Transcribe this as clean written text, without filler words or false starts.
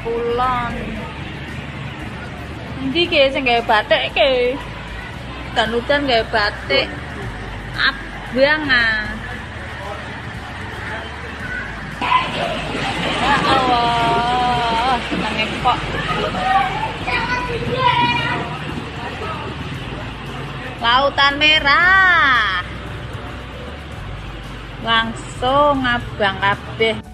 kulon. Endi ki sing gawe batik ki? Dan gawe batik. Abang ah. Ya Allah, senenge kok. Lautan merah. Langsung abang kabeh.